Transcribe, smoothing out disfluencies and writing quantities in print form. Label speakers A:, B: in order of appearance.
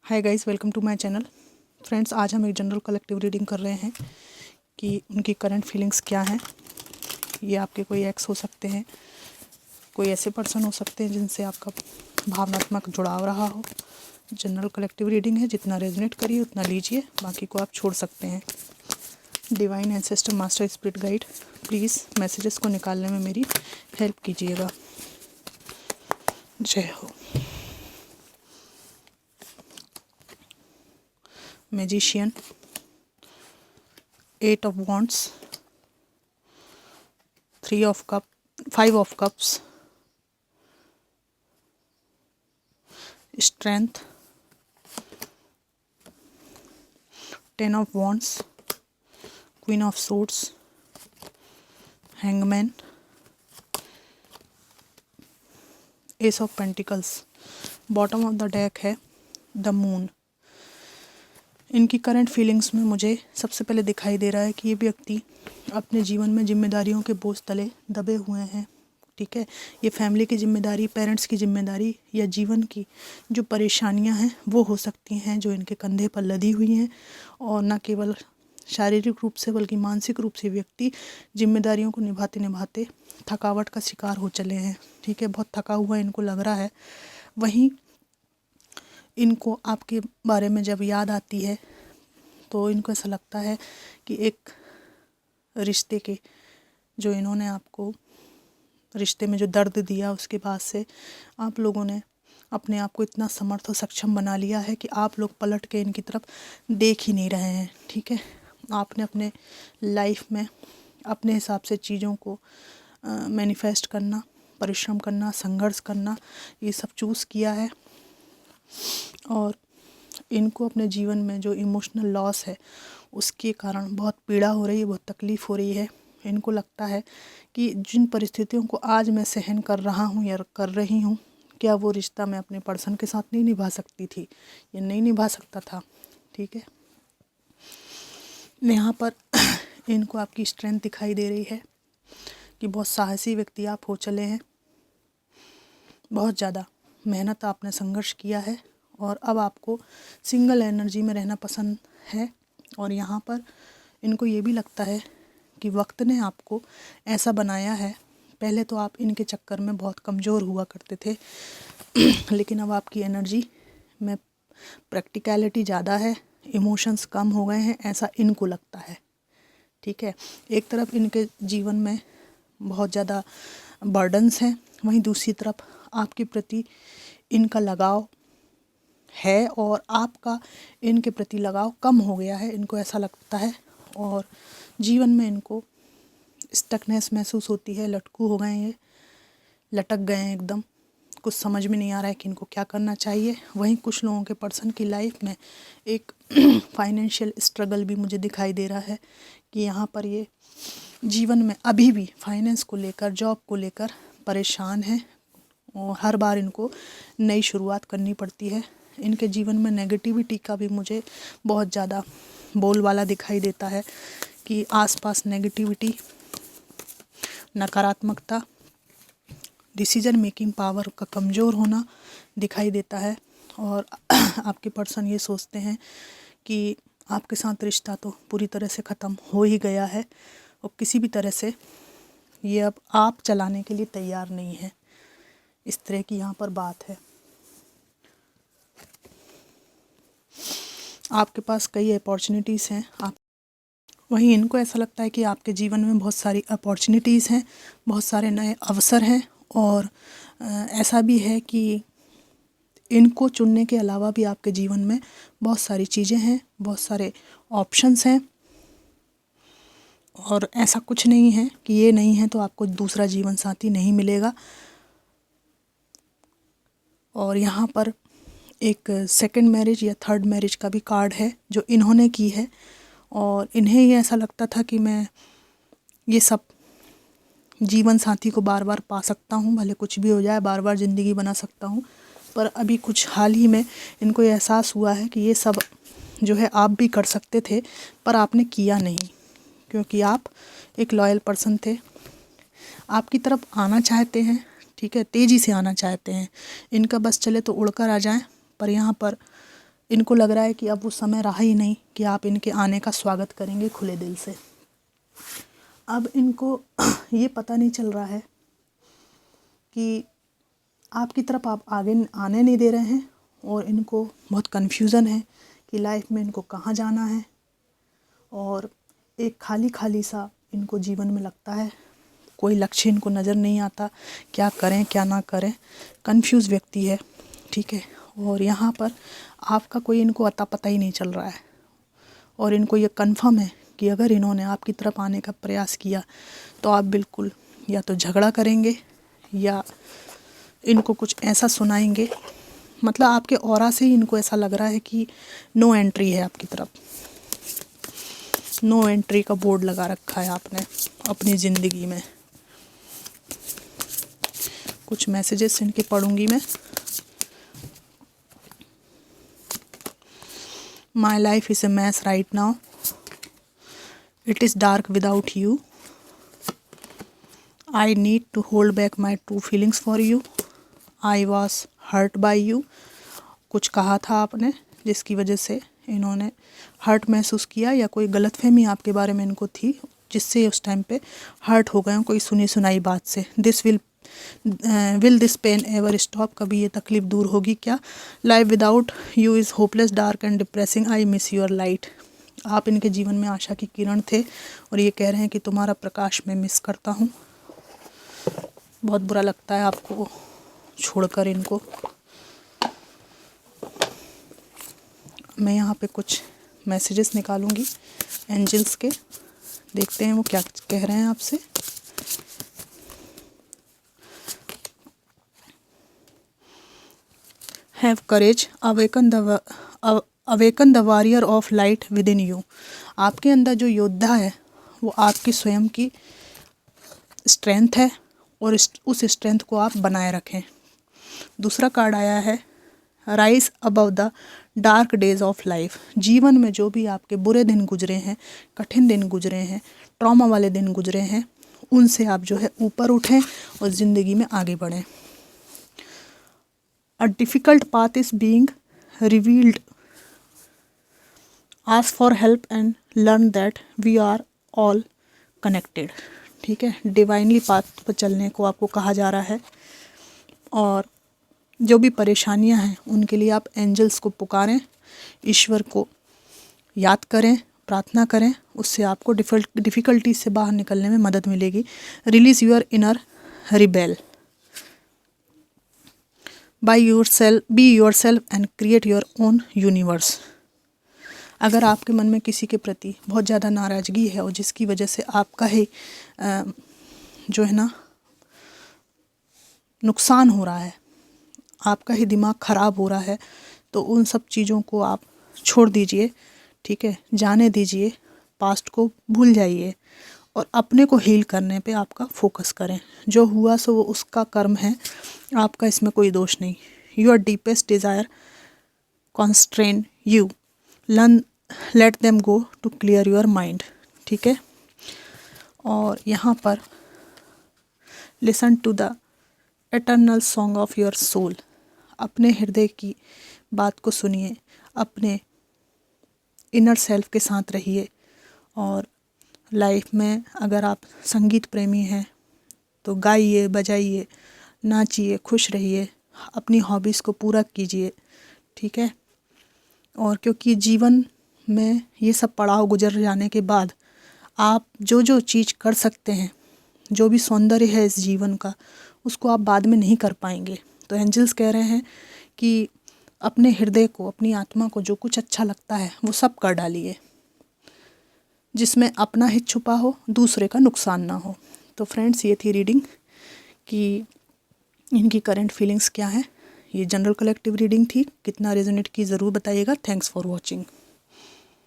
A: Hi guys, welcome to my channel. Friends, आज हम एक जनरल कलेक्टिव रीडिंग कर रहे हैं कि उनकी करंट फीलिंग्स क्या हैं। ये आपके कोई एक्स हो सकते हैं, कोई ऐसे पर्सन हो सकते हैं जिनसे आपका भावनात्मक जुड़ाव रहा हो। जनरल कलेक्टिव रीडिंग है, जितना रेजोनेट करिए उतना लीजिए, बाकी को आप छोड़ सकते हैं। Divine ancestor, master, spirit guide, please messages को निकालने में मेरी हेल्प कीजिएगा। जय हो। Magician, 8 of wands, 3 of cup, 5 of cups, strength, 10 of wands, queen of swords, hangman, ace of pentacles। Bottom of the deck है द मून। इनकी current feelings में मुझे सबसे पहले दिखाई दे रहा है कि ये व्यक्ति अपने जीवन में जिम्मेदारियों के बोझ तले दबे हुए हैं। ठीक है, ये फैमिली की जिम्मेदारी, पेरेंट्स की जिम्मेदारी या जीवन की जो परेशानियां हैं वो हो सकती हैं जो इनके कंधे पर लदी हुई हैं। और न केवल शारीरिक रूप से बल्कि मानसिक रूप से व्यक्ति जिम्मेदारियों को निभाते निभाते थकावट का शिकार हो चले हैं। ठीक है, बहुत थका हुआ इनको लग रहा है। वहीं इनको आपके बारे में जब याद आती है तो इनको ऐसा लगता है कि एक रिश्ते के जो इन्होंने आपको रिश्ते में जो दर्द दिया उसके बाद से आप लोगों ने अपने आप को इतना समर्थ और सक्षम बना लिया है कि आप लोग पलट के इनकी तरफ देख ही नहीं रहे हैं। ठीक है, आपने अपने लाइफ में अपने हिसाब से चीज़ों को मैनिफेस्ट करना, परिश्रम करना, संघर्ष करना, ये सब चूज़ किया है। और इनको अपने जीवन में जो इमोशनल लॉस है उसके कारण बहुत पीड़ा हो रही है, बहुत तकलीफ़ हो रही है। इनको लगता है कि जिन परिस्थितियों को आज मैं सहन कर रहा हूँ या कर रही हूँ, क्या वो रिश्ता मैं अपने पर्सन के साथ नहीं निभा सकती थी या नहीं निभा सकता था। ठीक है, यहाँ पर इनको आपकी स्ट्रेंथ दिखाई दे रही है कि बहुत साहसी व्यक्ति आप हो चले हैं। बहुत ज़्यादा मेहनत आपने, संघर्ष किया है और अब आपको सिंगल एनर्जी में रहना पसंद है। और यहाँ पर इनको ये भी लगता है कि वक्त ने आपको ऐसा बनाया है। पहले तो आप इनके चक्कर में बहुत कमज़ोर हुआ करते थे लेकिन अब आपकी एनर्जी में प्रैक्टिकलिटी ज़्यादा है, इमोशंस कम हो गए हैं, ऐसा इनको लगता है। ठीक है, एक तरफ इनके जीवन में बहुत ज़्यादा बर्डन्स हैं, वहीं दूसरी तरफ आपके प्रति इनका लगाव है और आपका इनके प्रति लगाव कम हो गया है, इनको ऐसा लगता है। और जीवन में इनको स्टकनेस महसूस होती है, लटकू हो गए हैं, ये लटक गए हैं एकदम, कुछ समझ में नहीं आ रहा है कि इनको क्या करना चाहिए। वहीं कुछ लोगों के पर्सन की लाइफ में एक फाइनेंशियल स्ट्रगल भी मुझे दिखाई दे रहा है कि यहाँ पर ये जीवन में अभी भी फाइनेंस को लेकर, जॉब को लेकर परेशान हैं और हर बार इनको नई शुरुआत करनी पड़ती है। इनके जीवन में नेगेटिविटी का भी मुझे बहुत ज़्यादा बोलबाला दिखाई देता है कि आसपास नेगेटिविटी, नकारात्मकता, डिसीजन मेकिंग पावर का कमज़ोर होना दिखाई देता है। और आपके पर्सन ये सोचते हैं कि आपके साथ रिश्ता तो पूरी तरह से ख़त्म हो ही गया है और किसी भी तरह से ये अब आप चलाने के लिए तैयार नहीं है। इस तरह की यहाँ पर बात है। आपके पास कई अपॉर्चुनिटीज़ हैं, आप वहीं इनको ऐसा लगता है कि आपके जीवन में बहुत सारी अपॉर्चुनिटीज़ हैं, बहुत सारे नए अवसर हैं। और ऐसा भी है कि इनको चुनने के अलावा भी आपके जीवन में बहुत सारी चीज़ें हैं, बहुत सारे ऑप्शंस हैं। और ऐसा कुछ नहीं है कि ये नहीं है तो आपको दूसरा जीवन साथी नहीं मिलेगा। और यहाँ पर एक सेकंड मैरिज या थर्ड मैरिज का भी कार्ड है जो इन्होंने की है। और इन्हें ये ऐसा लगता था कि मैं ये सब जीवन साथी को बार बार पा सकता हूँ, भले कुछ भी हो जाए, बार बार ज़िंदगी बना सकता हूँ। पर अभी कुछ हाल ही में इनको ये एहसास हुआ है कि ये सब जो है आप भी कर सकते थे, पर आपने किया नहीं, क्योंकि आप एक लॉयल पर्सन थे। आपकी तरफ आना चाहते हैं, ठीक है, तेज़ी से आना चाहते हैं, इनका बस चले तो उड़कर आ जाएं। पर यहाँ पर इनको लग रहा है कि अब वो समय रहा ही नहीं कि आप इनके आने का स्वागत करेंगे खुले दिल से। अब इनको ये पता नहीं चल रहा है कि आपकी तरफ आप आगे आने नहीं दे रहे हैं, और इनको बहुत कन्फ्यूज़न है कि लाइफ में इनको कहाँ जाना है, और एक खाली खाली सा इनको जीवन में लगता है। कोई लक्ष्य इनको नज़र नहीं आता, क्या करें क्या ना करें, कन्फ्यूज़ व्यक्ति है, ठीक है। और यहाँ पर आपका कोई इनको अता पता ही नहीं चल रहा है, और इनको ये कन्फर्म है कि अगर इन्होंने आपकी तरफ आने का प्रयास किया तो आप बिल्कुल या तो झगड़ा करेंगे या इनको कुछ ऐसा सुनाएंगे, मतलब आपके ऑरा से ही इनको ऐसा लग रहा है कि नो एंट्री है आपकी तरफ। नो एंट्री का बोर्ड लगा रखा है आपने अपनी ज़िंदगी में। कुछ मैसेजेस इनके पढ़ूंगी मैं। My life is a mess right now, it is dark without you, I need to hold back my true feelings for you, I was hurt by you. कुछ कहा था आपने जिसकी वजह से इन्होंने हर्ट महसूस किया, या कोई गलतफहमी आपके बारे में इनको थी जिससे उस टाइम पे हर्ट हो गए हैं कोई सुनी सुनाई बात से। This will this pain ever stop, कभी ये तकलीफ़ दूर होगी क्या? Life without you is hopeless, dark and depressing, I miss your light. आप इनके जीवन में आशा की किरण थे, और ये कह रहे हैं कि तुम्हारा प्रकाश मैं मिस करता हूँ। बहुत बुरा लगता है आपको छोड़कर इनको। मैं यहाँ पे कुछ मैसेजेस निकालूंगी एंजल्स के, देखते हैं वो क्या कह रहे हैं आपसे। Have courage, awaken the warrior of light with in you. आपके अंदर जो योद्धा है वो आपकी स्वयं की स्ट्रेंथ है, और उस स्ट्रेंथ को आप बनाए रखें। दूसरा कार्ड आया है rise above the dark days of life. जीवन में जो भी आपके बुरे दिन गुजरे हैं, कठिन दिन गुजरे हैं, ट्रॉमा वाले दिन गुजरे हैं, उनसे आप जो है ऊपर उठें और ज़िंदगी में आगे बढ़ें। A difficult path is being revealed, ask for help and learn that we are all connected. ठीक है, डिवाइनली पाथ पर चलने को आपको कहा जा रहा है, और जो भी परेशानियां हैं उनके लिए आप एंजल्स को पुकारें, ईश्वर को याद करें, प्रार्थना करें, उससे आपको डिफ़िकल्टी से बाहर निकलने में मदद मिलेगी। Release your inner rebel, be your self and create your own universe. अगर आपके मन में किसी के प्रति बहुत ज़्यादा नाराज़गी है और जिसकी वजह से आपका ही जो है ना नुकसान हो रहा है, आपका ही दिमाग ख़राब हो रहा है, तो उन सब चीज़ों को आप छोड़ दीजिए, ठीक है, जाने दीजिए, पास्ट को भूल जाइए और अपने को हील करने पे आपका फोकस करें। जो हुआ सो वो उसका कर्म है, आपका इसमें कोई दोष नहीं। Your deepest desire constrain you, learn let them go to clear your mind. ठीक है, और यहाँ पर listen to the eternal song of your soul. अपने हृदय की बात को सुनिए, अपने इनर सेल्फ के साथ रहिए, और लाइफ में अगर आप संगीत प्रेमी हैं तो गाइए, बजाइए, नाचिए, खुश रहिए, अपनी हॉबीज़ को पूरा कीजिए। ठीक है, और क्योंकि जीवन में ये सब पड़ाव गुजर जाने के बाद आप जो जो चीज़ कर सकते हैं, जो भी सौंदर्य है इस जीवन का, उसको आप बाद में नहीं कर पाएंगे। तो एंजल्स कह रहे हैं कि अपने हृदय को, अपनी आत्मा को जो कुछ अच्छा लगता है वो सब कर डालिए, जिसमें अपना हित छुपा हो, दूसरे का नुकसान ना हो। तो फ्रेंड्स, ये थी रीडिंग कि इनकी करंट फीलिंग्स क्या हैं। ये जनरल कलेक्टिव रीडिंग थी, कितना रेजोनेट की ज़रूर बताइएगा। Thanks for watching.